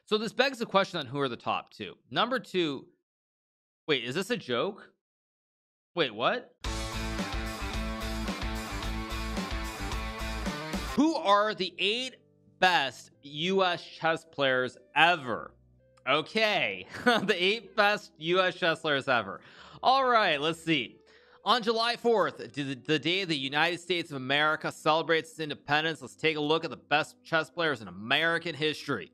So this begs the question on who are the top two. Number two, wait, is this a joke? Wait, what? Who are the 8 best US chess players ever? Okay, the 8 best US chess players ever. All right, let's see. On July 4th, the day the United States of America celebrates its independence, let's take a look at the best chess players in American history.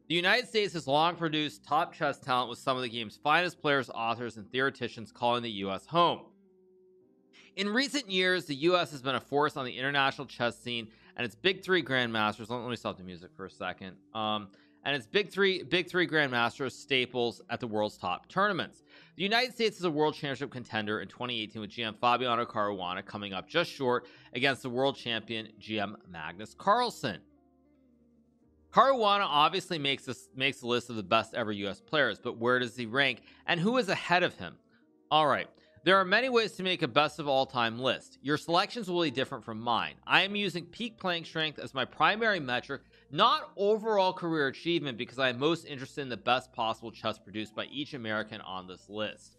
The United States has long produced top chess talent with some of the game's finest players, authors, and theoreticians calling the U.S. home. In recent years, the U.S. has been a force on the international chess scene, and its big three grandmasters. Let me stop the music for a second. And its big three grandmasters staples at the world's top tournaments. The United States is a world championship contender in 2018 with GM Fabiano Caruana coming up just short against the world champion GM Magnus Carlsen. Caruana obviously makes the list of the best ever US players, but where does he rank and who is ahead of him? All right, there are many ways to make a best of all time list. Your selections will be different from mine. I am using peak playing strength as my primary metric, not overall career achievement, because I am most interested in the best possible chess produced by each American on this list.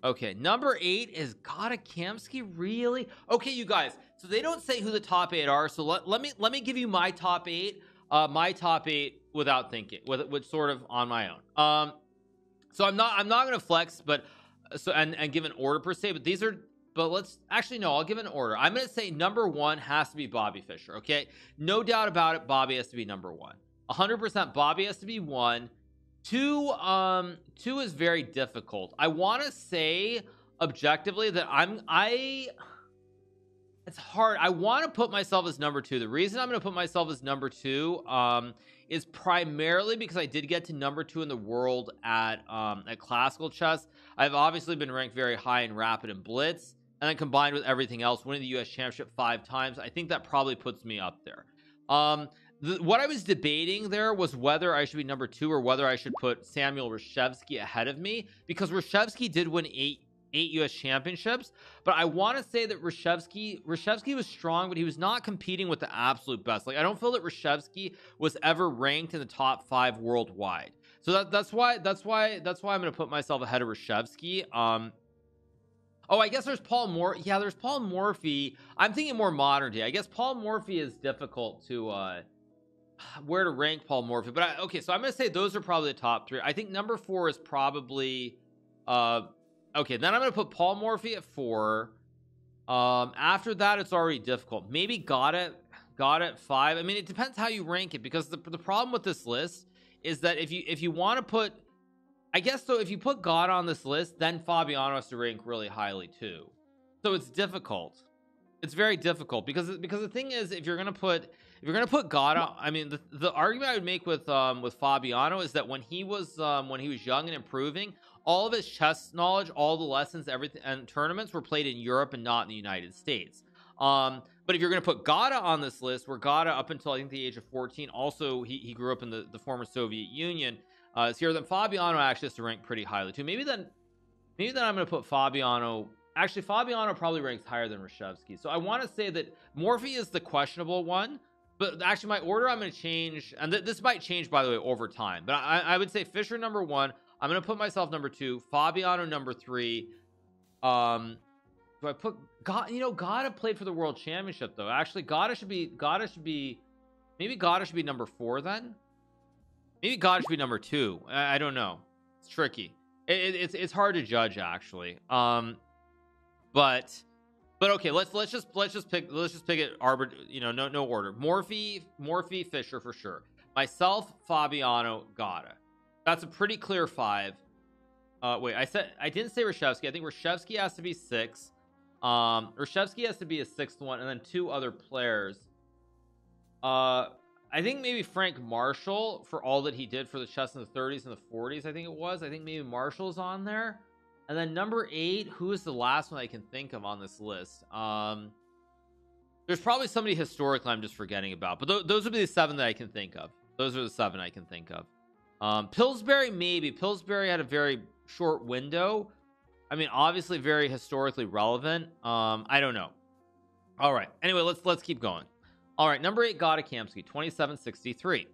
Okay, number 8 is Gata Kamsky. Really? Okay, you guys, so they don't say who the top 8 are, so let me give you my top 8. My top 8 without thinking, with sort of on my own. So I'm not gonna flex, but and give an order per se, but these are, but let's actually, no, I'll give an order. I'm gonna say number 1 has to be Bobby Fischer. Okay, no doubt about it, Bobby has to be number 1. 100% Bobby has to be 1. 2 is very difficult. I want to say objectively that it's hard. I want to put myself as number 2. The reason I'm going to put myself as number 2 is primarily because I did get to number 2 in the world at classical chess. I've obviously been ranked very high in rapid and blitz, and then combined with everything else, winning the US championship 5 times, I think that probably puts me up there. What I was debating there was whether I should be number 2 or whether I should put Samuel Reshevsky ahead of me, because Reshevsky did win 8 US championships, but I want to say that Reshevsky was strong, but he was not competing with the absolute best. Like, I don't feel that Reshevsky was ever ranked in the top 5 worldwide. So that's why I'm going to put myself ahead of Reshevsky. Oh, I guess there's Paul Morphy. Yeah, there's Paul Morphy. I'm thinking more modern day. I guess Paul Morphy is difficult to where to rank Paul Morphy, but okay, so I'm going to say those are probably the top 3. I think number 4 is probably okay, then I'm going to put Paul Morphy at 4. After that, it's already difficult. Maybe got it at 5. I mean, it depends how you rank it, because the problem with this list is that if you want to put, I guess, so if you put God on this list, then Fabiano has to rank really highly too. So it's difficult. It's very difficult because the thing is, if you're gonna put God on, I mean, the argument I would make with Fabiano is that when he was young and improving, all of his chess knowledge, all the lessons, everything, and tournaments were played in Europe and not in the United States. But if you're going to put Gata on this list, where Gata up until I think the age of 14, also he grew up in the former Soviet Union, is here, then Fabiano actually has to rank pretty highly too. Maybe then I'm going to put Fabiano. Actually, Fabiano probably ranks higher than Reshevsky. So I want to say that Morphy is the questionable one, but actually my order I'm going to change, and this might change, by the way, over time. But I would say Fischer number 1. I'm going to put myself number 2, Fabiano number 3. Do I put God? You know, Gata played for the world championship though. Actually, Gata should be maybe Gata should be number 4 then. Maybe Gata should be number 2. I don't know. It's tricky. It's hard to judge actually. But okay, let's just pick it no order. Morphy, Fischer for sure. Myself, Fabiano, Gata. That's a pretty clear 5. Wait, I didn't say Reshevsky. I think Reshevsky has to be 6. Reshevsky has to be a 6th one, and then 2 other players. I think maybe Frank Marshall, for all that he did for the chess in the 30s and the 40s. I think it was. I think maybe Marshall's on there. And then number 8, who is the last one I can think of on this list? There's probably somebody historically I'm just forgetting about, but those would be the 7 that I can think of. Those are the 7 I can think of. Pillsbury, maybe. Pillsbury had a very short window. I mean, obviously very historically relevant. I don't know. All right. Anyway, let's keep going. All right, number 8, Gata Kamsky, 2763.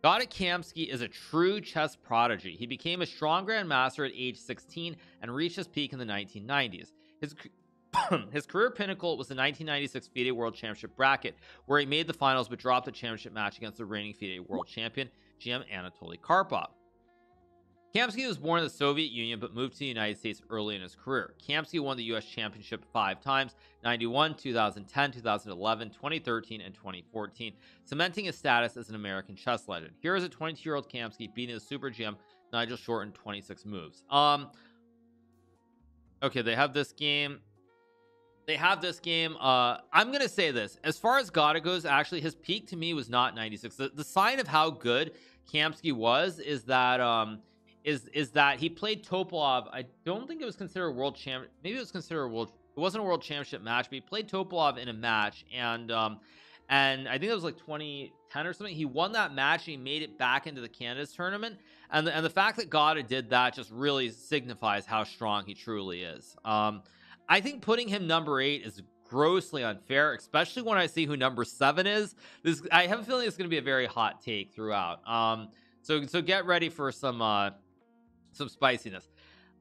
Gada Kamsky is a true chess prodigy. He became a strong grandmaster at age 16 and reached his peak in the 1990s. His career pinnacle was the 1996 FIDE World Championship bracket, where he made the finals but dropped the championship match against the reigning FIDE World Champion, GM Anatoly Karpov. Kamsky was born in the Soviet Union but moved to the United States early in his career. Kamsky won the US Championship 5 times, 91, 2010, 2011, 2013, and 2014, cementing his status as an American chess legend. Here is a 22-year-old Kamsky beating the Super GM Nigel Short in 26 moves. Okay, they have this game. I'm gonna say this, as far as Gada goes, actually his peak to me was not 96. The sign of how good Kamsky was is that is that he played Topalov. I don't think it was considered a world champion. Maybe it was considered a world. It wasn't a world championship match, but he played Topalov in a match, and I think it was like 2010 or something. He won that match and he made it back into the Canada's tournament. And the fact that Gada did that just really signifies how strong he truly is. I think putting him number 8 is grossly unfair, especially when I see who number 7 is. I have a feeling it's going to be a very hot take throughout. So get ready for some spiciness.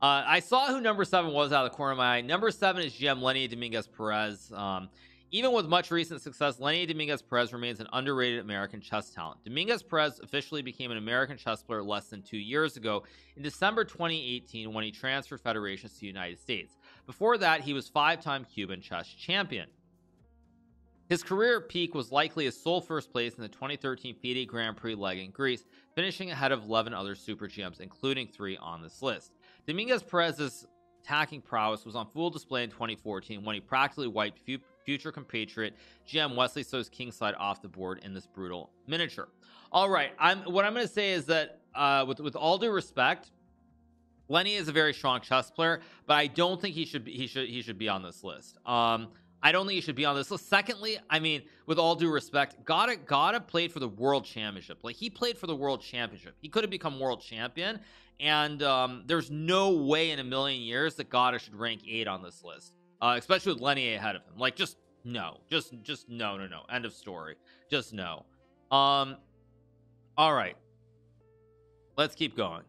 I saw who number 7 was out of the corner of my eye. Number 7 is GM Lenny Dominguez Perez. Even with much recent success, Lenny Dominguez Perez remains an underrated American chess talent. Dominguez Perez officially became an American chess player less than 2 years ago in December 2018 when he transferred federations to the United States. Before that, he was 5-time Cuban chess champion. His career peak was likely his sole first place in the 2013 FIDE Grand Prix leg in Greece, finishing ahead of 11 other Super GMs, including 3 on this list. Dominguez Perez's attacking prowess was on full display in 2014 when he practically wiped future compatriot GM Wesley So's kingside off the board in this brutal miniature. All right, what I'm going to say is that with all due respect, Lenny is a very strong chess player, but I don't think he should be on this list. I don't think he should be on this list. Secondly, I mean, with all due respect, Gada played for the World Championship. Like, he played for the World Championship. He could have become world champion, and there's no way in a million years that Gada should rank 8 on this list, especially with Lenny ahead of him. Like, just no. Just no. End of story. Just no. All right. Let's keep going.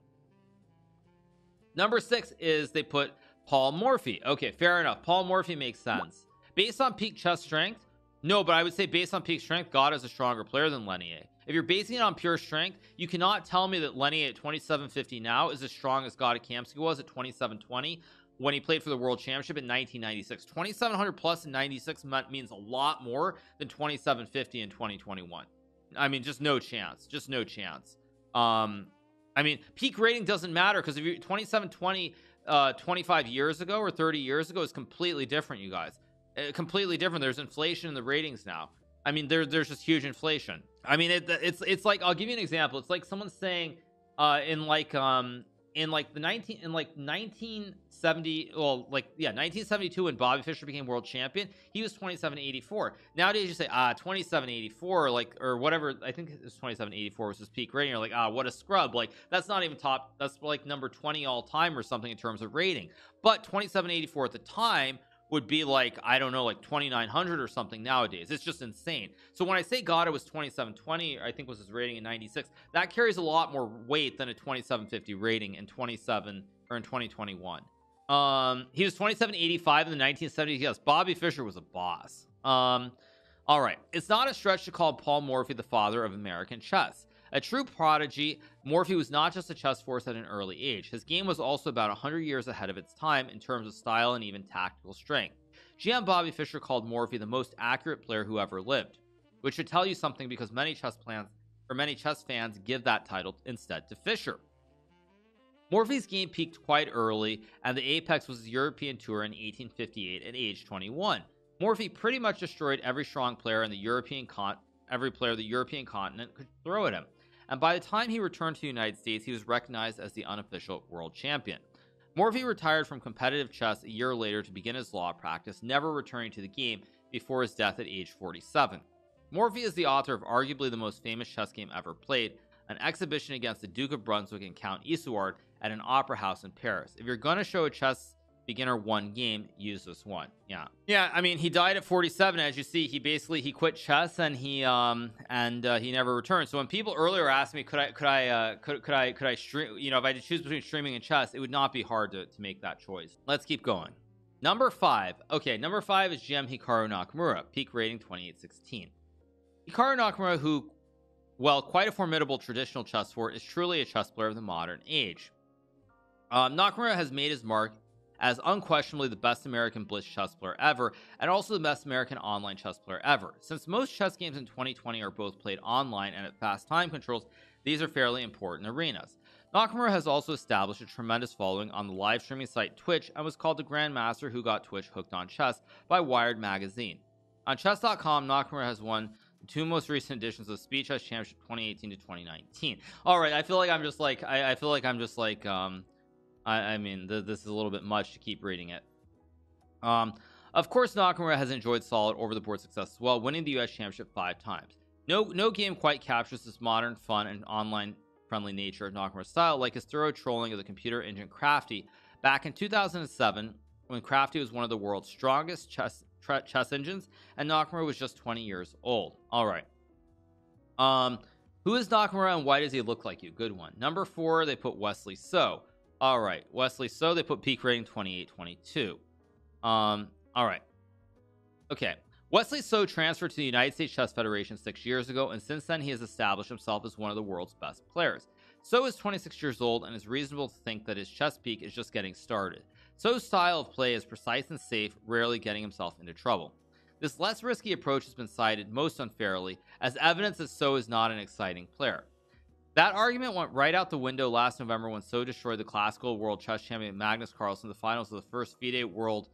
Number 6 is they put Paul Morphy. Okay, fair enough. Paul Morphy makes sense. Based on peak chess strength, no, but I would say based on peak strength, Gada is a stronger player than Lenny. If you're basing it on pure strength, you cannot tell me that Lenny at 2750 now is as strong as Gada Kamsky was at 2720 when he played for the World Championship in 1996. 2700 plus in 96 means a lot more than 2750 in 2021. I mean, just no chance. Just no chance. I mean, peak rating doesn't matter because if you're 2720 25 years ago or 30 years ago is completely different, you guys. Completely different. There's inflation in the ratings now. I mean, there's just huge inflation. I mean, it's like, I'll give you an example. It's like someone saying in 1970, well, like, yeah, 1972 when Bobby Fischer became world champion, he was 2784. Nowadays you say 2784, like, or whatever. I think it was 2784 was his peak rating. You're like, what a scrub. Like, that's not even top, that's like number 20 all time or something in terms of rating. But 2784 at the time would be like, I don't know, like 2900 or something nowadays. It's just insane. So when I say Gada was 2720, I think was his rating in 96, that carries a lot more weight than a 2750 rating in 2021. He was 2785 in the 1970s. Yes, Bobby Fischer was a boss. All right, it's not a stretch to call Paul Morphy the father of American chess. A true prodigy, Morphy was not just a chess force at an early age. His game was also about 100 years ahead of its time in terms of style and even tactical strength. GM Bobby Fischer called Morphy the most accurate player who ever lived, which should tell you something because many chess fans give that title instead to Fischer. Morphy's game peaked quite early, and the apex was his European tour in 1858 at age 21. Morphy pretty much destroyed every strong player in the European continent could throw at him. And by the time he returned to the United States, he was recognized as the unofficial world champion. Morphy retired from competitive chess a year later to begin his law practice, never returning to the game before his death at age 47. Morphy is the author of arguably the most famous chess game ever played, an exhibition against the Duke of Brunswick and Count Isouard at an opera house in Paris. If you're going to show a chess beginner one game, use this one. Yeah, I mean, he died at 47. As you see, he quit chess, and he never returned. So when people earlier asked me, could I stream, you know, if I had to choose between streaming and chess, it would not be hard to make that choice. Let's keep going. Number 5. Okay, number 5 is Hikaru Nakamura, peak rating 2816. Hikaru Nakamura, who, well, quite a formidable traditional chess sport, is truly a chess player of the modern age. Nakamura has made his mark as unquestionably the best American Blitz chess player ever, and also the best American online chess player ever. Since most chess games in 2020 are both played online and at fast time controls, these are fairly important arenas. Nakamura has also established a tremendous following on the live streaming site Twitch, and was called the Grandmaster who got Twitch hooked on chess by Wired magazine. On chess.com, Nakamura has won the 2 most recent editions of Speed Chess Championship 2018 to 2019. Alright, I feel like I'm just like I mean, this is a little bit much to keep reading it. Of course, Nakamura has enjoyed solid over-the-board success as well, winning the US Championship 5 times. No game quite captures this modern, fun, and online-friendly nature of Nakamura's style like his thorough trolling of the computer engine Crafty back in 2007, when Crafty was one of the world's strongest chess engines, and Nakamura was just 20 years old. Alright. Who is Nakamura, and why does he look like you? Good one. Number 4, they put Wesley So. Alright, Wesley So, they put peak rating 2822. Alright. Okay. Wesley So transferred to the United States Chess Federation 6 years ago, and since then he has established himself as one of the world's best players. So is 26 years old, and it's reasonable to think that his chess peak is just getting started. So's style of play is precise and safe, rarely getting himself into trouble. This less risky approach has been cited most unfairly as evidence that So is not an exciting player. That argument went right out the window last November when So destroyed the classical world chess champion Magnus Carlsen in the finals of the first FIDE World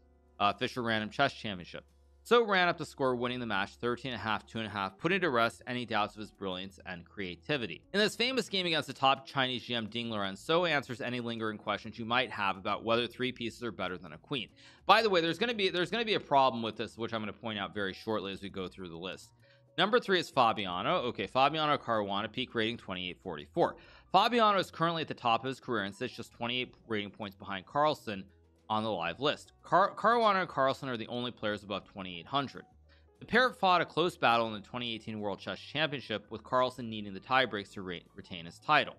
Fischer Random Chess Championship. So ran up the score, winning the match 13.5, 2.5, putting to rest any doubts of his brilliance and creativity. In this famous game against the top Chinese GM Ding Liren, So answers any lingering questions you might have about whether 3 pieces are better than a queen. By the way, there's going to be a problem with this, which I'm going to point out very shortly as we go through the list. Number 3 is Fabiano. Okay, Fabiano Caruana, peak rating 2844. Fabiano is currently at the top of his career and sits just 28 rating points behind Carlsen on the live list. Caruana and Carlsen are the only players above 2800. The pair fought a close battle in the 2018 World Chess Championship, with Carlsen needing the tiebreaks to retain his title.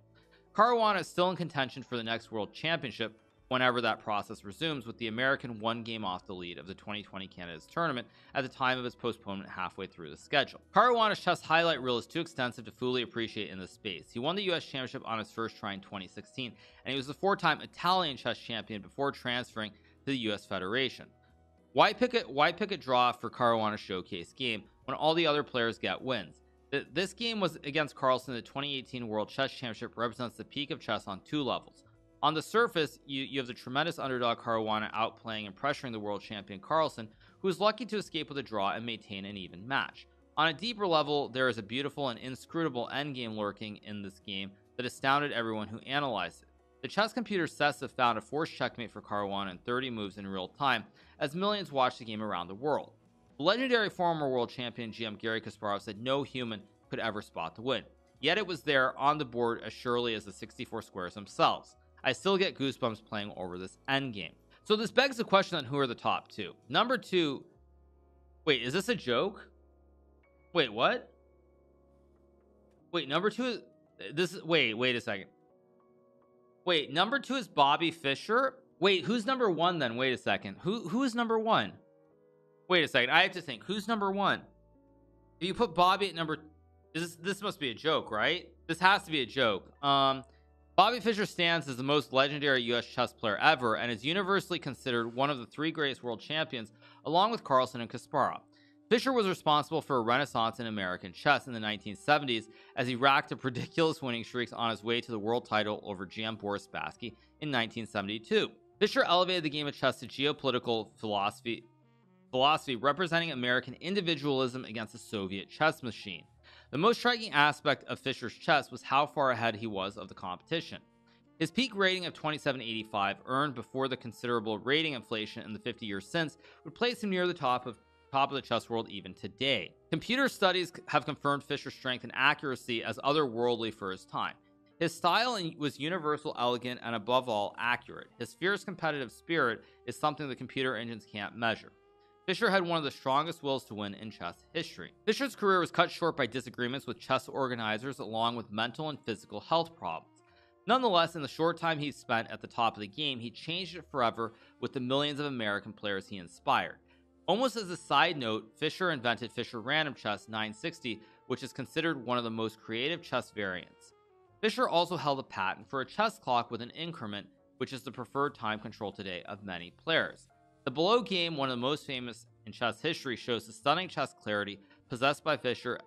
Caruana is still in contention for the next World Championship whenever that process resumes, with the American 1 game off the lead of the 2020 Canada's tournament at the time of its postponement halfway through the schedule. Caruana's chess highlight reel is too extensive to fully appreciate in this space. He won the US Championship on his first try in 2016, and he was the 4-time Italian chess champion before transferring to the US Federation. Why pick a draw for Caruana's showcase game when all the other players get wins? This game was against Carlsen. The 2018 World Chess Championship represents the peak of chess on 2 levels. On the surface, you have the tremendous underdog Caruana outplaying and pressuring the world champion Carlsen, who is lucky to escape with a draw and maintain an even match. On a deeper level, there is a beautiful and inscrutable endgame lurking in this game that astounded everyone who analyzed it. The chess computer sets have found a forced checkmate for Caruana in 30 moves in real time, as millions watch the game around the world. The legendary former world champion GM Garry Kasparov said no human could ever spot the win, yet it was there on the board as surely as the 64 squares themselves. I still get goosebumps playing over this endgame. So this begs the question on who are the top 2. Number 2. Wait, is this a joke? Wait, what? Wait, number 2 is this. Wait a second. Wait, number 2 is Bobby Fischer. Wait, who's number 1 then? Wait a second. Who is number 1? Wait a second. I have to think. Who's number 1? If you put Bobby at number, this must be a joke, right? This has to be a joke. Bobby Fischer stands as the most legendary US chess player ever and is universally considered one of the 3 greatest world champions, along with Carlsen and Kasparov. Fischer was responsible for a renaissance in American chess in the 1970s as he racked up ridiculous winning streaks on his way to the world title over GM Boris Spassky in 1972. Fischer elevated the game of chess to geopolitical philosophy representing American individualism against the Soviet chess machine. The most striking aspect of Fischer's chess was how far ahead he was of the competition. His peak rating of 2785, earned before the considerable rating inflation in the 50 years since, would place him near the top of the chess world even today. Computer studies have confirmed Fischer's strength and accuracy as otherworldly for his time. His style was universal, elegant, and above all, accurate. His fierce competitive spirit is something the computer engines can't measure. Fischer had one of the strongest wills to win in chess history. Fischer's career was cut short by disagreements with chess organizers along with mental and physical health problems. Nonetheless, in the short time he spent at the top of the game, he changed it forever with the millions of American players he inspired. Almost as a side note, Fischer invented Fischer Random Chess 960, which is considered one of the most creative chess variants. Fischer also held a patent for a chess clock with an increment, which is the preferred time control today of many players. The below game, one of the most famous in chess history, shows the stunning chess clarity possessed by Fischer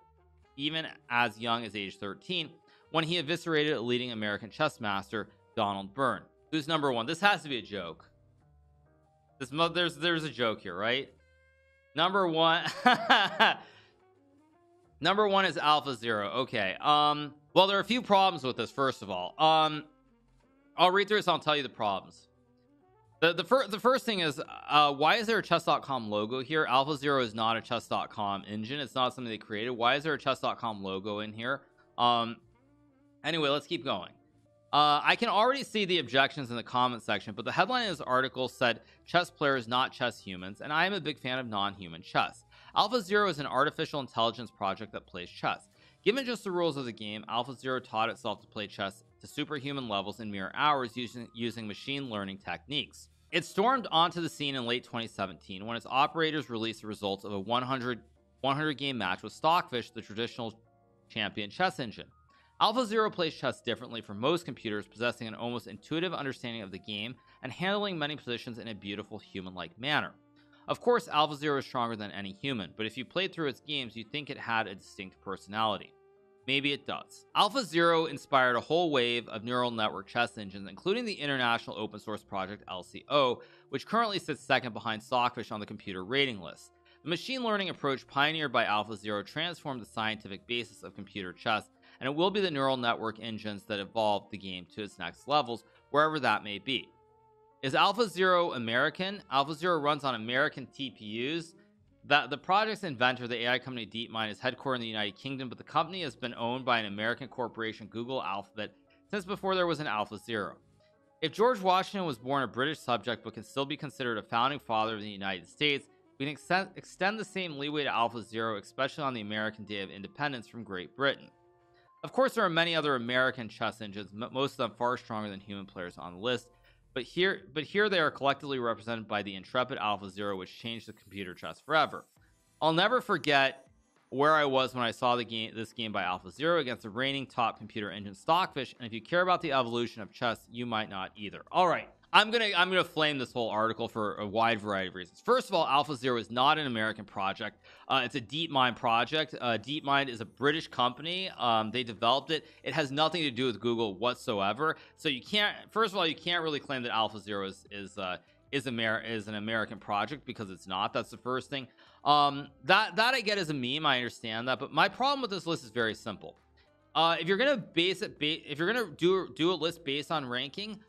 even as young as age 13, when he eviscerated a leading American chess master, Donald Byrne. Who's number one? This has to be a joke. There's a joke here, right? Number one Number one is Alpha Zero. Okay. Well, there are a few problems with this. First of all, I'll read through this and I'll tell you the problems. The first thing is, why is there a chess.com logo here? Alpha Zero is not a chess.com engine. It's not something they created. Why is there a chess.com logo in here? Anyway, let's keep going. I can already see the objections in the comment section, but the headline of this article said chess players, not chess humans, and I am a big fan of non-human chess. Alpha Zero is an artificial intelligence project that plays chess. Given just the rules of the game, Alpha Zero taught itself to play chess to superhuman levels in mere hours using machine learning techniques. It stormed onto the scene in late 2017 when its operators released the results of a 100 game match with Stockfish, the traditional champion chess engine. Alpha Zero plays chess differently from most computers, possessing an almost intuitive understanding of the game and handling many positions in a beautiful human-like manner. Of course, Alpha Zero is stronger than any human, but if you played through its games, you'd think it had a distinct personality. Maybe it does. Alpha Zero inspired a whole wave of neural network chess engines, including the international open source project LCO, which currently sits second behind Stockfish on the computer rating list. The machine learning approach pioneered by Alpha Zero transformed the scientific basis of computer chess, and it will be the neural network engines that evolve the game to its next levels, wherever that may be. Is Alpha Zero American? Alpha Zero runs on American TPUs. The project's inventor, the AI company DeepMind, is headquartered in the United Kingdom, but the company has been owned by an American corporation, Google Alphabet, since before there was an Alpha Zero. If George Washington was born a British subject but can still be considered a founding father of the United States, we can extend the same leeway to Alpha Zero, especially on the American Day of Independence from Great Britain. Of course, there are many other American chess engines, most of them far stronger than human players on the list, but here they are collectively represented by the intrepid Alpha Zero, which changed the computer chess forever. I'll never forget where I was when I saw this game by Alpha Zero against the reigning top computer engine Stockfish, and if you care about the evolution of chess, you might not either. All right, I'm gonna flame this whole article for a wide variety of reasons. First of all, Alpha Zero is not an American project. It's a DeepMind project. DeepMind is a British company. They developed it. It has nothing to do with Google whatsoever. So you can't. First of all, you can't really claim that Alpha Zero is an American project, because it's not. That's the first thing. That I get as a meme. I understand that, but my problem with this list is very simple. If you're gonna if you're gonna do a list based on ranking,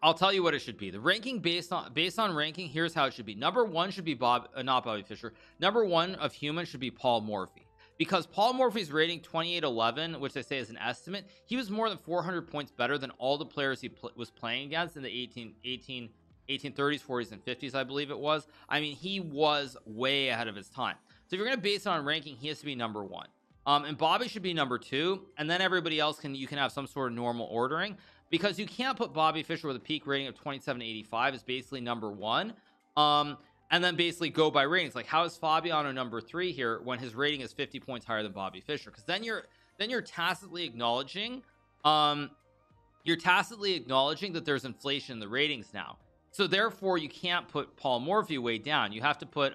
I'll tell you what it should be. The ranking based on ranking, here's how it should be. Number one should be not Bobby Fischer. Number one of human should be Paul Morphy, because Paul Morphy's rating 2811, which they say is an estimate, he was more than 400 points better than all the players he was playing against in the 1830s, 40s, and 50s, I believe it was. I mean, he was way ahead of his time. So if you're going to base it on ranking, he has to be number one. And Bobby should be number two, and then everybody else you can have some sort of normal ordering, because you can't put Bobby Fischer with a peak rating of 2785 as basically number one, and then basically go by ratings. Like, how is Fabiano number three here when his rating is 50 points higher than Bobby Fischer? Because then you're tacitly acknowledging that there's inflation in the ratings now. So therefore, you can't put Paul Morphy way down. You have to put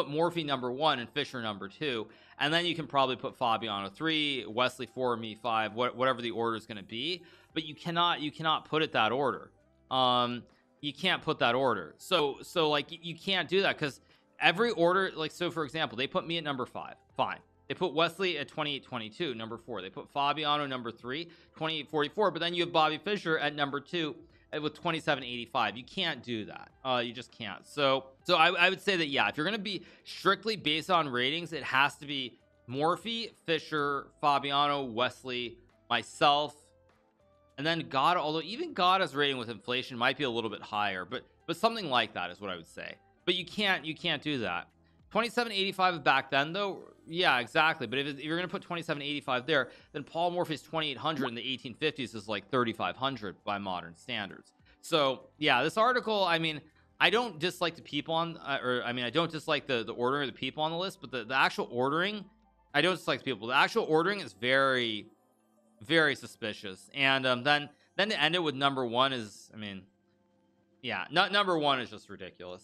Morphy number one and Fischer number two, and then you can probably put Fabiano 3, Wesley 4, me 5, whatever the order is going to be. But you cannot put it that order. You can't put that order. So like, you can't do that, because every order, like, so for example, they put me at number 5, fine. They put Wesley at 2822, number 4. They put Fabiano number 3, 2844. But then you have Bobby Fischer at number 2 with 2785. You can't do that. You just can't. So I would say that, yeah, if you're going to be strictly based on ratings, it has to be Morphy, Fischer, Fabiano, Wesley, myself, and then God. Although even God's rating with inflation might be a little bit higher, but something like that is what I would say. But you can't do that. 2785 back then though, yeah, exactly. But if you're gonna put 2785 there, then Paul Morphy's 2800 in the 1850s is like 3500 by modern standards. So yeah, this article, I mean, I don't dislike the people on I don't dislike the ordering of the people on the list, but the actual ordering, I don't dislike the people. The actual ordering is very, very suspicious. And then to end it with number one is, I mean, yeah, number one is just ridiculous.